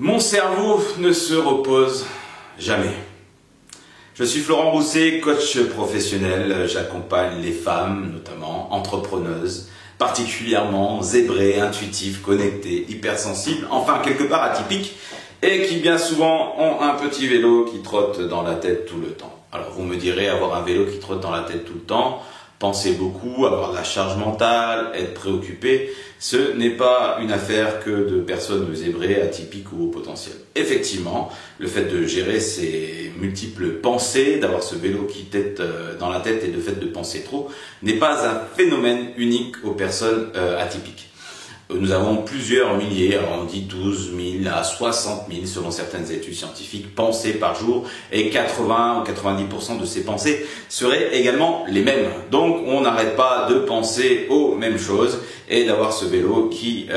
Mon cerveau ne se repose jamais. Je suis Florent Rousset, coach professionnel. J'accompagne les femmes, notamment entrepreneuses, particulièrement zébrées, intuitives, connectées, hypersensibles, enfin quelque part atypiques, et qui bien souvent ont un petit vélo qui trotte dans la tête tout le temps. Alors vous me direz, avoir un vélo qui trotte dans la tête tout le temps, penser beaucoup, avoir de la charge mentale, être préoccupé, ce n'est pas une affaire que de personnes zébrées, atypiques ou au potentiel. Effectivement, le fait de gérer ces multiples pensées, d'avoir ce vélo qui tête dans la tête et le fait de penser trop, n'est pas un phénomène unique aux personnes atypiques. Nous avons plusieurs milliers, alors on dit 12 000 à 60 000 selon certaines études scientifiques, pensées par jour, et 80 ou 90% de ces pensées seraient également les mêmes. Donc on n'arrête pas de penser aux mêmes choses et d'avoir ce vélo qui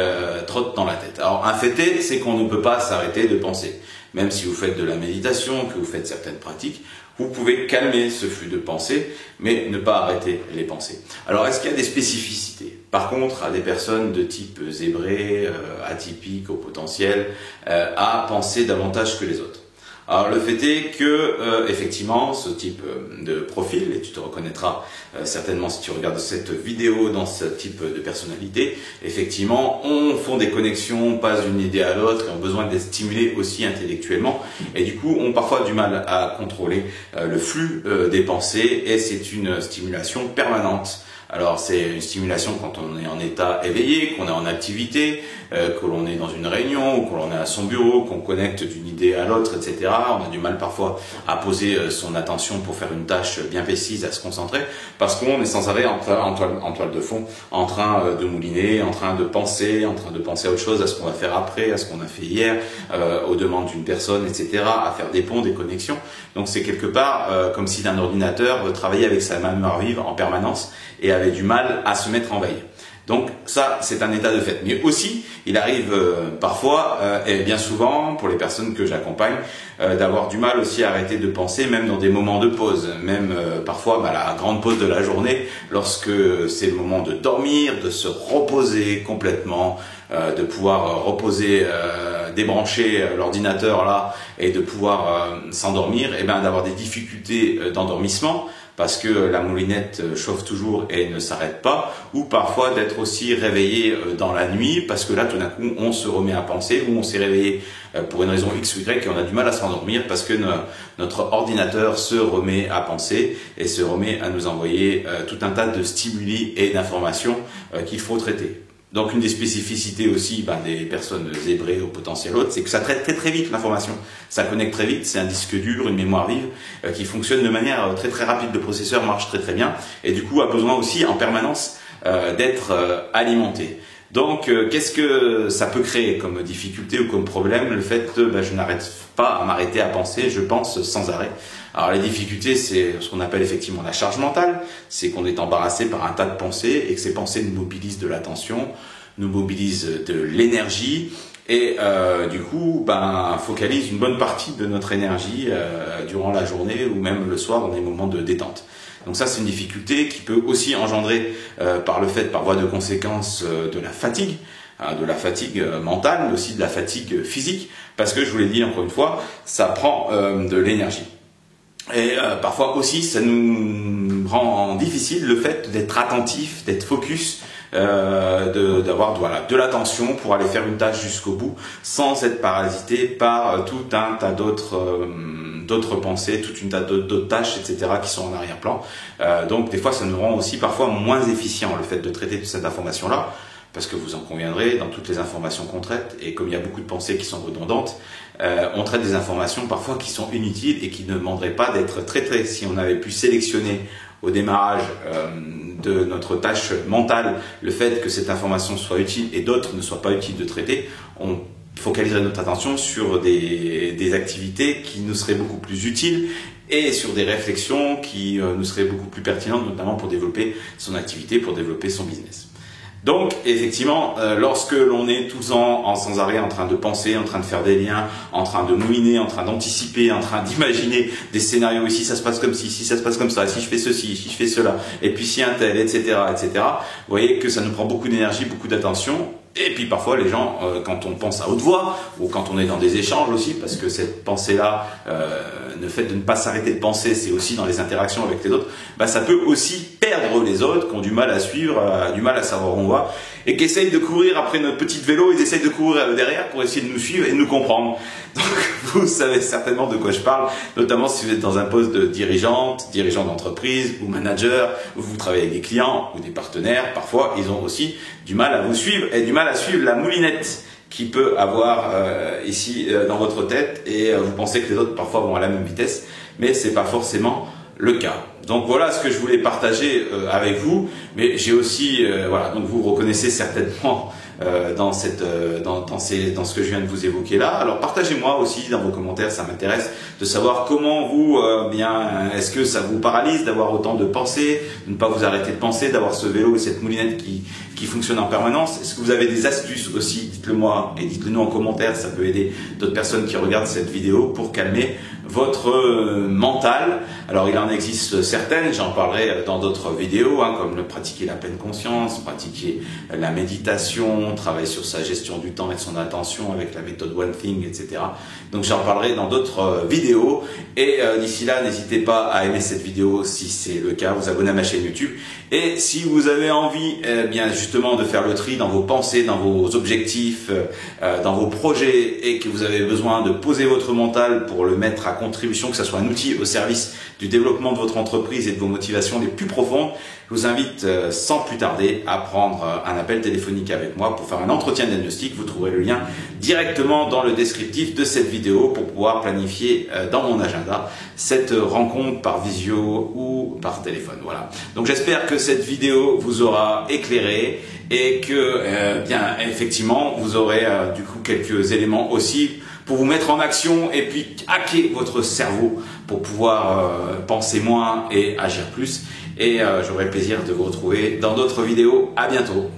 trotte dans la tête. Alors un fait est, c'est qu'on ne peut pas s'arrêter de penser. Même si vous faites de la méditation, que vous faites certaines pratiques, vous pouvez calmer ce flux de pensées, mais ne pas arrêter les pensées. Alors, est-ce qu'il y a des spécificités? Par contre, à des personnes de type zébré, atypique, au potentiel, à penser davantage que les autres. Alors, le fait est que, effectivement, ce type de profil, et tu te reconnaîtras certainement si tu regardes cette vidéo dans ce type de personnalité, effectivement, on font des connexions, passe d'une idée à l'autre, et ont besoin d'être stimulés aussi intellectuellement, et du coup, ont parfois du mal à contrôler le flux des pensées, et c'est une stimulation permanente. Alors c'est une stimulation quand on est en état éveillé, qu'on est en activité, que l'on est dans une réunion ou que l'on est à son bureau, qu'on connecte d'une idée à l'autre, etc. On a du mal parfois à poser son attention pour faire une tâche bien précise, à se concentrer, parce qu'on est sans arrêt en toile de fond, en train de mouliner, en train de penser à autre chose, à ce qu'on va faire après, à ce qu'on a fait hier, aux demandes d'une personne, etc., à faire des ponts, des connexions. Donc c'est quelque part comme si un ordinateur travaillait avec sa mémoire vive en permanence et avait du mal à se mettre en veille. Donc ça, c'est un état de fait. Mais aussi, il arrive parfois, et bien souvent, pour les personnes que j'accompagne, d'avoir du mal aussi à arrêter de penser, même dans des moments de pause. Même parfois, la grande pause de la journée, lorsque c'est le moment de dormir, de se reposer complètement, de pouvoir reposer, débrancher l'ordinateur là, et de pouvoir s'endormir, et bien d'avoir des difficultés d'endormissement, parce que la moulinette chauffe toujours et ne s'arrête pas, ou parfois d'être aussi réveillé dans la nuit, parce que là tout d'un coup on se remet à penser, ou on s'est réveillé pour une raison X ou Y et on a du mal à s'endormir parce que notre ordinateur se remet à penser et se remet à nous envoyer tout un tas de stimuli et d'informations qu'il faut traiter. Donc une des spécificités aussi des personnes zébrées au potentiel haute, c'est que ça traite très très vite l'information. Ça connecte très vite, c'est un disque dur, une mémoire vive qui fonctionne de manière très très rapide. Le processeur marche très très bien et du coup a besoin aussi en permanence d'être alimenté. Donc qu'est-ce que ça peut créer comme difficulté ou comme problème? Le fait que je n'arrête pas à m'arrêter à penser, je pense sans arrêt. Alors les difficultés, c'est ce qu'on appelle effectivement la charge mentale, c'est qu'on est embarrassé par un tas de pensées et que ces pensées nous mobilisent de l'attention, nous mobilisent de l'énergie et du coup focalise une bonne partie de notre énergie durant la journée ou même le soir dans des moments de détente. Donc ça, c'est une difficulté qui peut aussi engendrer par voie de conséquence de la fatigue mentale, mais aussi de la fatigue physique, parce que je vous l'ai dit encore une fois, ça prend de l'énergie. Et parfois aussi, ça nous rend difficile le fait d'être attentif, d'être focus, d'avoir de l'attention pour aller faire une tâche jusqu'au bout, sans être parasité par tout un tas d'autres pensées, toute une tas d'autres tâches, etc., qui sont en arrière-plan. Donc des fois, ça nous rend aussi parfois moins efficient le fait de traiter toute cette information-là, parce que vous en conviendrez, dans toutes les informations qu'on traite, et comme il y a beaucoup de pensées qui sont redondantes, on traite des informations parfois qui sont inutiles et qui ne demanderaient pas d'être traitées. Si on avait pu sélectionner au démarrage de notre tâche mentale le fait que cette information soit utile et d'autres ne soient pas utiles de traiter, on focaliserait notre attention sur des activités qui nous seraient beaucoup plus utiles et sur des réflexions qui nous seraient beaucoup plus pertinentes, notamment pour développer son activité, pour développer son business. Donc, effectivement, lorsque l'on est tout le temps sans arrêt en train de penser, en train de faire des liens, en train de mouliner, en train d'anticiper, en train d'imaginer des scénarios, ici ça se passe comme ci, si ça se passe comme ça, si je fais ceci, si je fais cela, et puis si un tel, etc., etc., vous voyez que ça nous prend beaucoup d'énergie, beaucoup d'attention, Et puis parfois les gens, quand on pense à haute voix, ou quand on est dans des échanges aussi, parce que cette pensée-là, le fait de ne pas s'arrêter de penser, c'est aussi dans les interactions avec les autres, bah, ça peut aussi perdre les autres, qui ont du mal à suivre, du mal à savoir où on va, et qui essayent de courir après notre petit vélo, ils essayent de courir derrière pour essayer de nous suivre et de nous comprendre. Donc vous savez certainement de quoi je parle, notamment si vous êtes dans un poste de dirigeant d'entreprise ou manager, ou vous travaillez avec des clients ou des partenaires, parfois ils ont aussi du mal à vous suivre et du mal à suivre la moulinette qui peut avoir ici dans votre tête, et vous pensez que les autres parfois vont à la même vitesse, mais c'est pas forcément le cas. Donc voilà ce que je voulais partager avec vous, mais j'ai aussi, voilà, donc vous reconnaissez certainement dans ce que je viens de vous évoquer là. Alors partagez-moi aussi dans vos commentaires, ça m'intéresse de savoir comment vous, est-ce que ça vous paralyse d'avoir autant de pensées, de ne pas vous arrêter de penser, d'avoir ce vélo et cette moulinette qui fonctionne en permanence. Est-ce que vous avez des astuces aussi? Dites-le moi et dites-le nous en commentaire, ça peut aider d'autres personnes qui regardent cette vidéo pour calmer votre mental. Alors il en existe certaines, j'en parlerai dans d'autres vidéos, comme le pratiquer la pleine conscience, pratiquer la méditation, travailler sur sa gestion du temps et de son attention avec la méthode One Thing, etc. Donc j'en parlerai dans d'autres vidéos, et d'ici là, n'hésitez pas à aimer cette vidéo si c'est le cas, vous abonner à ma chaîne YouTube, et si vous avez envie bien justement de faire le tri dans vos pensées, dans vos objectifs, dans vos projets, et que vous avez besoin de poser votre mental pour le mettre à contribution, que ce soit un outil au service du développement de votre entreprise et de vos motivations les plus profondes, je vous invite sans plus tarder à prendre un appel téléphonique avec moi pour faire un entretien de diagnostic. Vous trouverez le lien directement dans le descriptif de cette vidéo pour pouvoir planifier dans mon agenda cette rencontre par visio ou par téléphone. Voilà. Donc j'espère que cette vidéo vous aura éclairé et que bien effectivement vous aurez du coup quelques éléments aussi pour vous mettre en action et puis hacker votre cerveau pour pouvoir penser moins et agir plus. Et j'aurai le plaisir de vous retrouver dans d'autres vidéos. À bientôt.